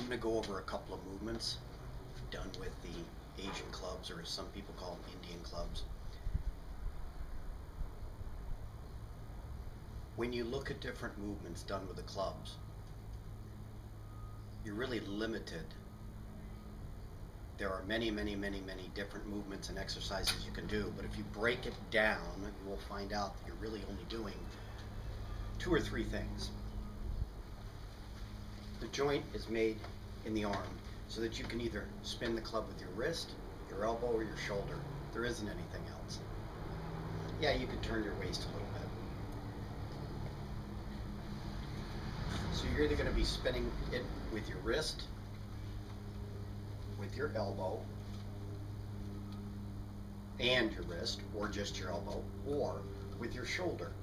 I'm going to go over a couple of movements done with the Asian clubs, or as some people call them, Indian clubs. When you look at different movements done with the clubs, you're really limited. There are many different movements and exercises you can do, but if you break it down, you will find out that you're really only doing 2 or 3 things. The joint is made in the arm so that you can either spin the club with your wrist, your elbow, or your shoulder. There isn't anything else. Yeah, you can turn your waist a little bit. So you're either going to be spinning it with your wrist, with your elbow, and your wrist, or just your elbow, or with your shoulder.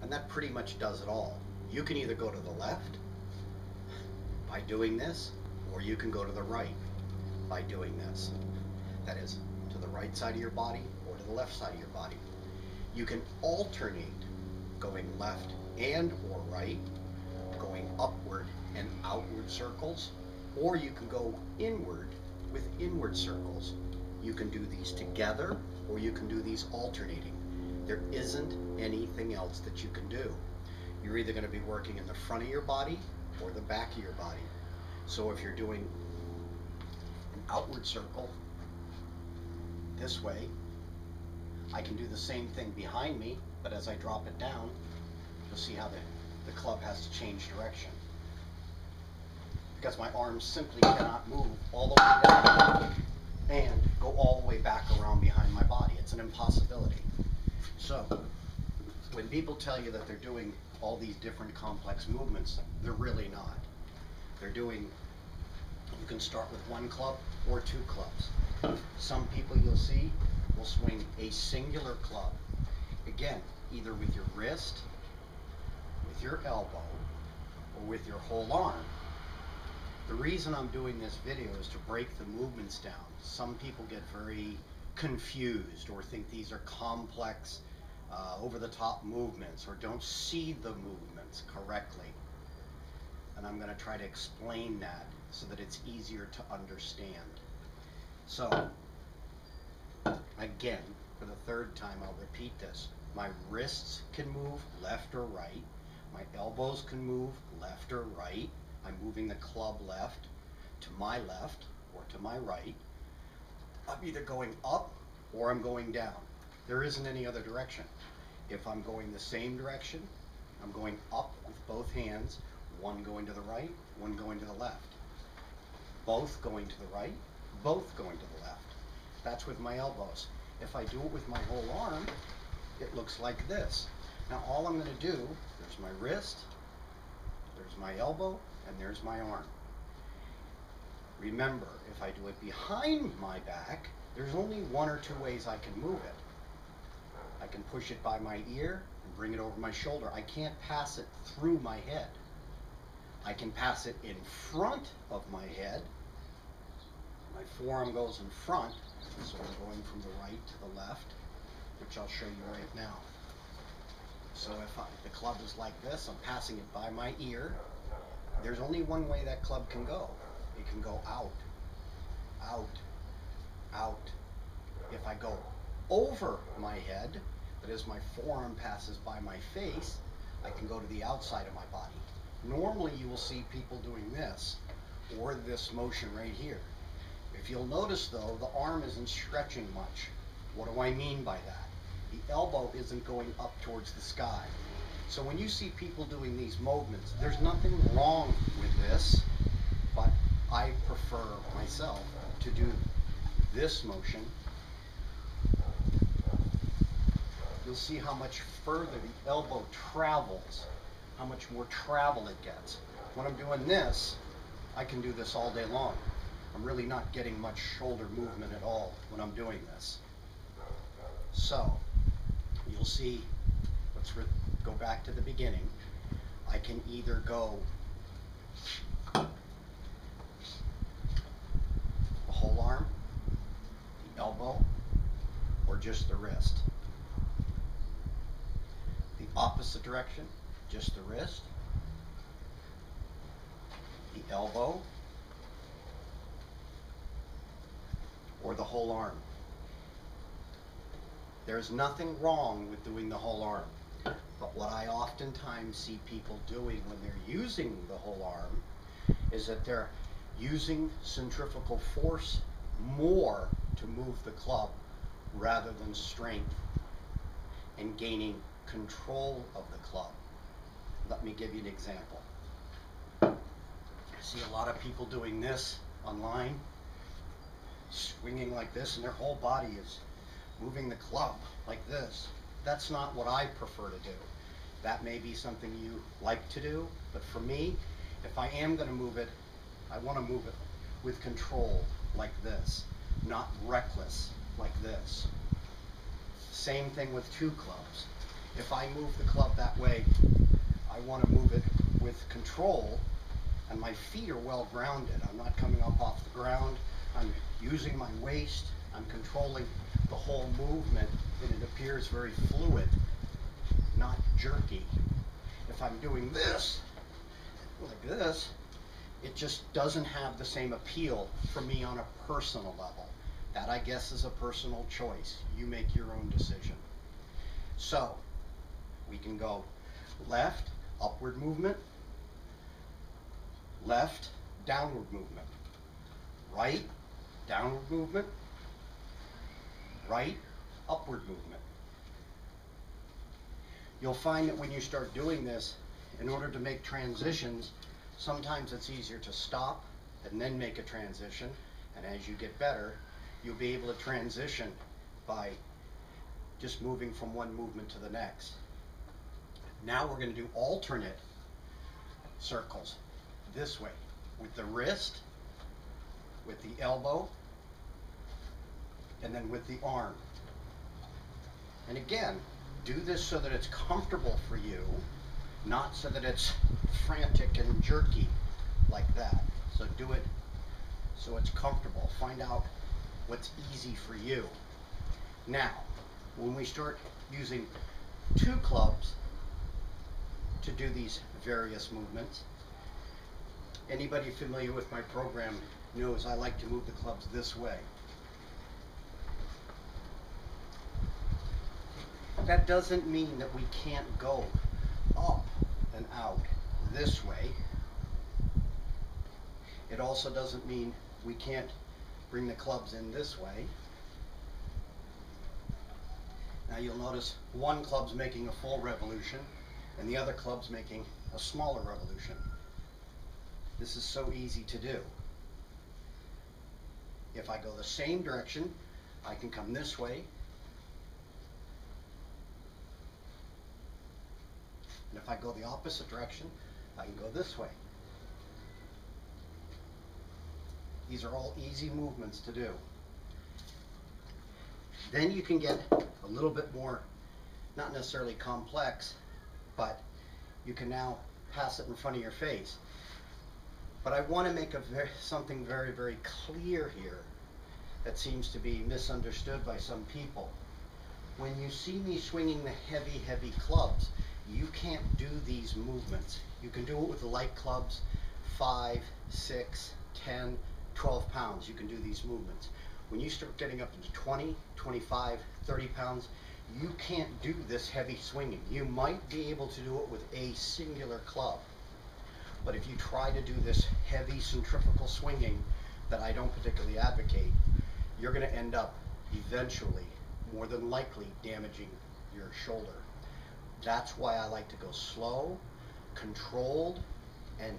And that pretty much does it all. You can either go to the left by doing this, or you can go to the right by doing this. That is, to the right side of your body or to the left side of your body. You can alternate going left and or right, going upward and outward circles, or you can go inward with inward circles. You can do these together, or you can do these alternating. There isn't anything else that you can do. You're either going to be working in the front of your body or the back of your body. So if you're doing an outward circle this way, I can do the same thing behind me, but as I drop it down, you'll see how the club has to change direction. Because my arms simply cannot move all the way down and go all the way back around behind my body. It's an impossibility. So, when people tell you that they're doing all these different complex movements, they're really not. They're doing, you can start with 1 club or 2 clubs. Some people you'll see will swing a singular club. Again, either with your wrist, with your elbow, or with your whole arm. The reason I'm doing this video is to break the movements down. Some people get very confused or think these are complex, over-the-top movements, or don't see the movements correctly. And I'm going to try to explain that so that it's easier to understand. So, again, for the 3rd time, I'll repeat this. My wrists can move left or right. My elbows can move left or right. I'm moving the club left or to my right. I'm either going up or I'm going down. There isn't any other direction. If I'm going the same direction, I'm going up with both hands, one going to the right, one going to the left. Both going to the right, both going to the left. That's with my elbows. If I do it with my whole arm, it looks like this. Now all I'm going to do, there's my wrist, there's my elbow, and there's my arm. Remember, if I do it behind my back, there's only 1 or 2 ways I can move it. I can push it by my ear and bring it over my shoulder. I can't pass it through my head. I can pass it in front of my head. My forearm goes in front, so I'm going from the right to the left, which I'll show you right now. So if the club is like this, I'm passing it by my ear. There's only one way that club can go. It can go out, out, out. If I go over my head, that is, my forearm passes by my face, I can go to the outside of my body. Normally you will see people doing this, or this motion right here. If you'll notice though, the arm isn't stretching much. What do I mean by that? The elbow isn't going up towards the sky. So when you see people doing these movements, there's nothing wrong with this, but I prefer myself to do this motion. You'll see how much further the elbow travels, how much more travel it gets. When I'm doing this, I can do this all day long. I'm really not getting much shoulder movement at all when I'm doing this. So, you'll see, let's go back to the beginning. I can either go the whole arm, the elbow, or just the wrist. The opposite direction, just the wrist. the elbow, or the whole arm. There's nothing wrong with doing the whole arm, but what I oftentimes see people doing when they're using the whole arm is that they're using centrifugal force more to move the club rather than strength and gaining control of the club. Let me give you an example. I see a lot of people doing this online, swinging like this, and their whole body is moving the club like this. That's not what I prefer to do. That may be something you like to do, but for me, if I am going to move it, I want to move it with control like this, not reckless like this. Same thing with two clubs. If I move the club that way, I want to move it with control, and my feet are well grounded. I'm not coming up off the ground. I'm using my waist. I'm controlling the whole movement, and it appears very fluid, not jerky. If I'm doing this, like this, it just doesn't have the same appeal for me on a personal level. That, I guess, is a personal choice. You make your own decision. So, we can go left, upward movement, left, downward movement, right, downward movement, right, upward movement. You'll find that when you start doing this, in order to make transitions, sometimes it's easier to stop and then make a transition, and as you get better, you'll be able to transition by just moving from one movement to the next. Now we're going to do alternate circles this way, with the wrist, with the elbow, and then with the arm. And again, do this so that it's comfortable for you, not so that it's frantic and jerky like that. So do it so it's comfortable. Find out what's easy for you. Now, when we start using two clubs to do these various movements, anybody familiar with my program knows I like to move the clubs this way. That doesn't mean that we can't go up and out this way. It also doesn't mean we can't bring the clubs in this way. Now you'll notice one club's making a full revolution and the other club's making a smaller revolution. This is so easy to do. If I go the same direction, I can come this way, and if I go the opposite direction, I can go this way. These are all easy movements to do. Then you can get a little bit more, not necessarily complex, but you can now pass it in front of your face. But I want to make something very, very clear here that seems to be misunderstood by some people. When you see me swinging the heavy, heavy clubs, you can't do these movements. You can do it with the light clubs, 5, 6, 10, 12 pounds. You can do these movements. When you start getting up into 20, 25, 30 pounds, you can't do this heavy swinging. You might be able to do it with a singular club. But if you try to do this heavy centrifugal swinging that I don't particularly advocate, you're going to end up eventually, more than likely, damaging your shoulder. That's why I like to go slow, controlled, and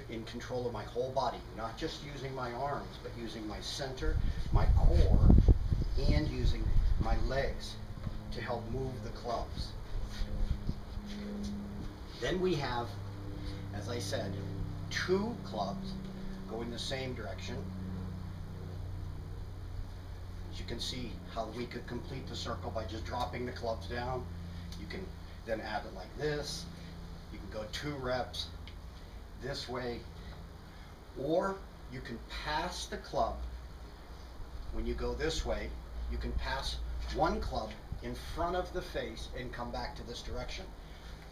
in control of my whole body, not just using my arms, but using my center, my core, and using my legs to help move the clubs. Then we have, as I said, two clubs going the same direction. As you can see how we could complete the circle by just dropping the clubs down. You can then add it like this. You can go 2 reps this way, or you can pass the club. When you go this way, you can pass one club in front of the face and come back to this direction.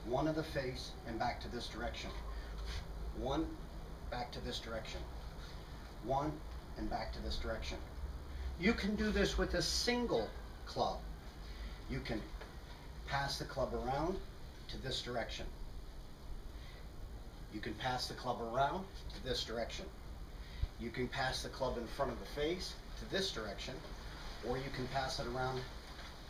One of the face and back to this direction. One back to this direction. 1 and back to this direction. You can do this with a single club. You can pass the club around to this direction. You can pass the club around to this direction. You can pass the club in front of the face to this direction, or you can pass it around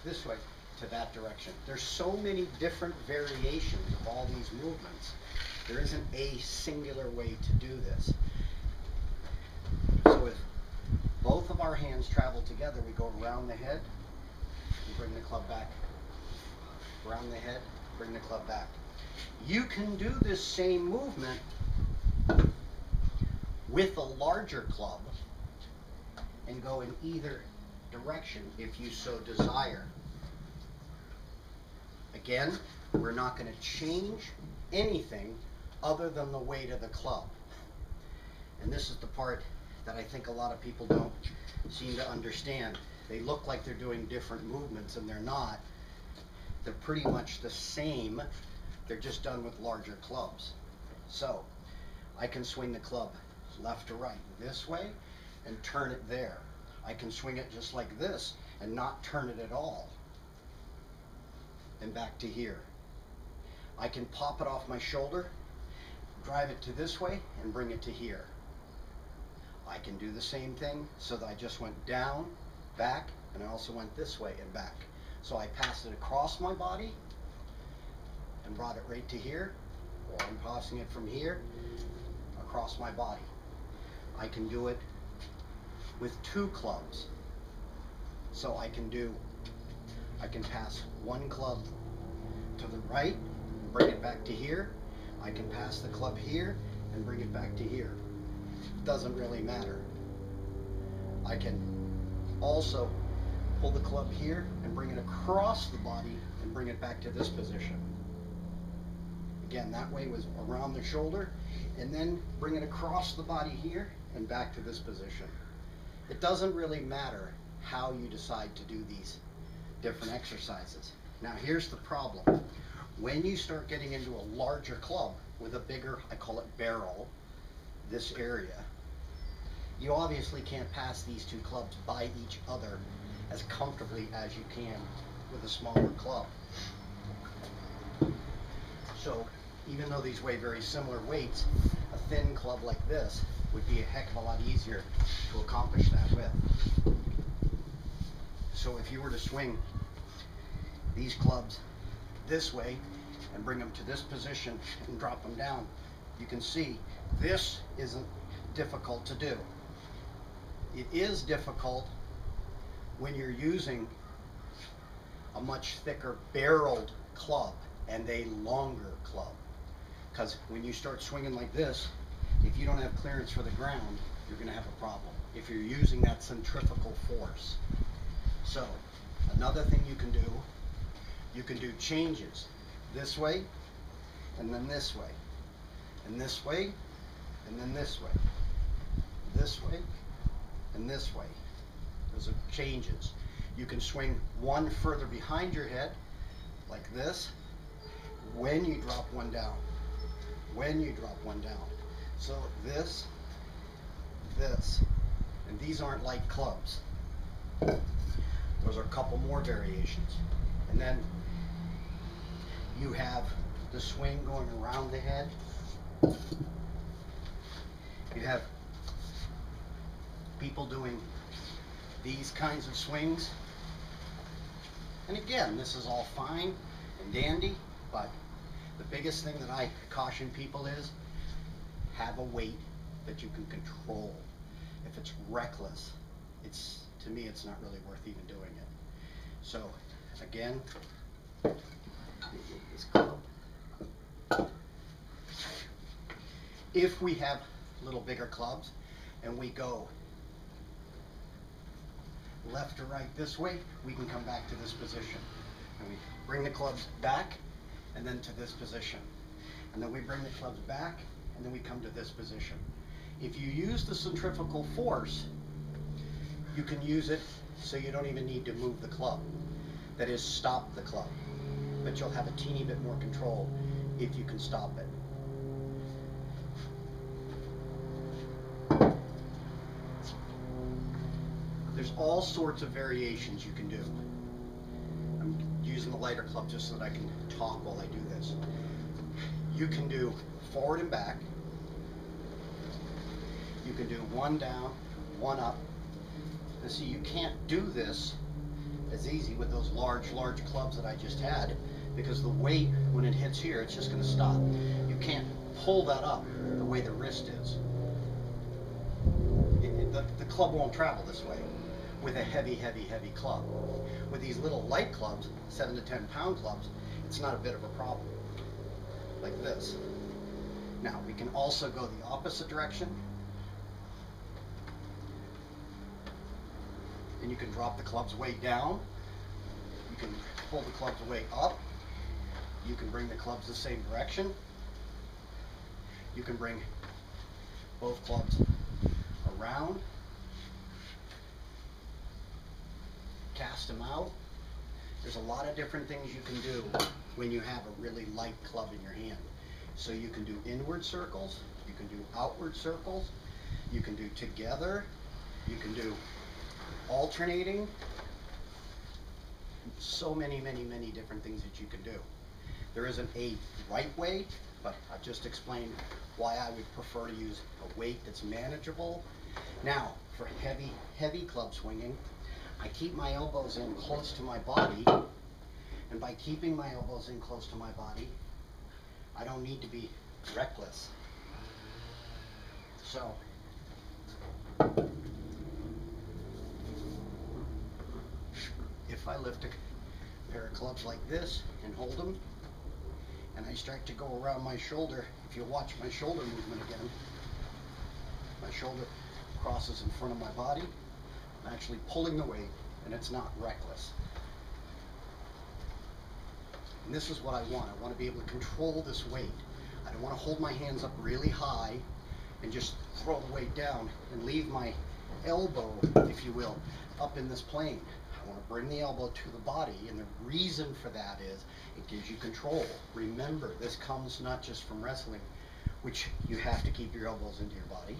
this way to that direction. There's so many different variations of all these movements. There isn't a singular way to do this. So if both of our hands travel together, we go around the head and bring the club back. Around the head, bring the club back. You can do this same movement with a larger club and go in either direction if you so desire. Again, we're not going to change anything other than the weight of the club. And this is the part that I think a lot of people don't seem to understand. They look like they're doing different movements, and they're not. They're pretty much the same. They're just done with larger clubs. So I can swing the club left to right this way and turn it there. I can swing it just like this and not turn it at all. And back to here. I can pop it off my shoulder, drive it to this way, and bring it to here. I can do the same thing, so that I just went down, back, and I also went this way and back. So I passed it across my body and brought it right to here, or I'm passing it from here across my body. I can do it with 2 clubs. So I can pass 1 club to the right and bring it back to here. I can pass the club here and bring it back to here. It doesn't really matter. I can also pull the club here and bring it across the body and bring it back to this position. Again, that way was around the shoulder, and then bring it across the body here and back to this position. It doesn't really matter how you decide to do these different exercises. Now here's the problem. When you start getting into a larger club with a bigger, I call it barrel, this area, you obviously can't pass these 2 clubs by each other as comfortably as you can with a smaller club. So even though these weigh very similar weights, a thin club like this would be a heck of a lot easier to accomplish that with. So if you were to swing these clubs this way and bring them to this position and drop them down, you can see this isn't difficult to do. It is difficult when you're using a much thicker barreled club and a longer club. Because when you start swinging like this, if you don't have clearance for the ground, you're going to have a problem if you're using that centrifugal force. So another thing you can do changes this way, and then this way, and this way, and then this way, this way, and this way. Those are changes. You can swing 1 further behind your head, like this, when you drop 1 down. When you drop 1 down. So this, and these aren't light clubs. Those are a couple more variations. And then you have the swing going around the head. You have people doing these kinds of swings. And again, this is all fine and dandy, but the biggest thing that I caution people is have a weight that you can control. If it's reckless, to me it's not really worth even doing it. So again, this club. If we have little bigger clubs and we go left or right this way, we can come back to this position. And we bring the clubs back and then to this position. And then we bring the clubs back and then we come to this position. If you use the centrifugal force, you can use it so you don't even need to move the club. That is, stop the club. But you'll have a teeny bit more control if you can stop it. There's all sorts of variations you can do. I'm using the lighter club just so that I can talk while I do this. You can do forward and back. You can do one down, one up. And see, you can't do this as easy with those large clubs that I just had, because the weight, when it hits here, it's just going to stop. You can't pull that up the way the wrist is. The club won't travel this way with a heavy club. With these little light clubs, 7 to 10 pound clubs, it's not a bit of a problem. Like this. Now, we can also go the opposite direction. And you can drop the club's weight down. You can pull the club's weight up. You can bring the clubs the same direction. You can bring both clubs around. Cast them out. There's a lot of different things you can do when you have a really light club in your hand. So you can do inward circles, you can do outward circles, you can do together, you can do alternating. So many different things that you can do. There isn't a right way, but I've just explained why I would prefer to use a weight that's manageable. Now, for heavy club swinging, I keep my elbows in close to my body, and by keeping my elbows in close to my body, I don't need to be reckless. So, if I lift a pair of clubs like this and hold them, and I start to go around my shoulder, if you watch my shoulder movement again, my shoulder crosses in front of my body. I'm actually pulling the weight, and it's not reckless. And this is what I want. I want to be able to control this weight. I don't want to hold my hands up really high and just throw the weight down and leave my elbow, if you will, up in this plane. I want to bring the elbow to the body, and the reason for that is it gives you control. Remember, this comes not just from wrestling, which you have to keep your elbows into your body,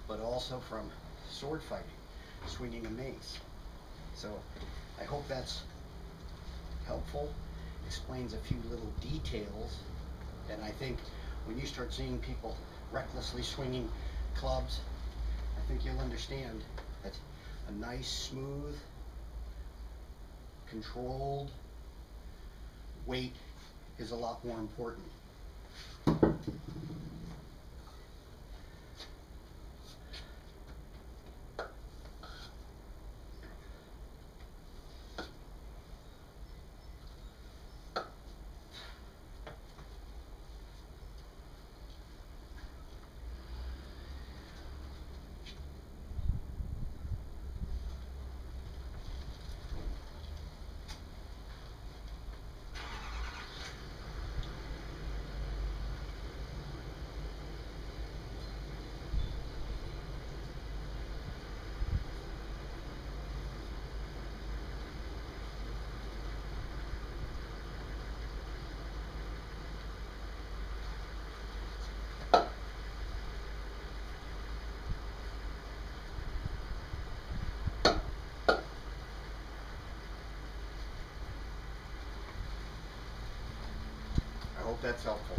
but also from sword fighting, swinging a mace. So I hope that's helpful. Explains a few little details, and I think when you start seeing people recklessly swinging clubs, I think you'll understand that a nice, smooth, controlled weight is a lot more important. I hope that's helpful.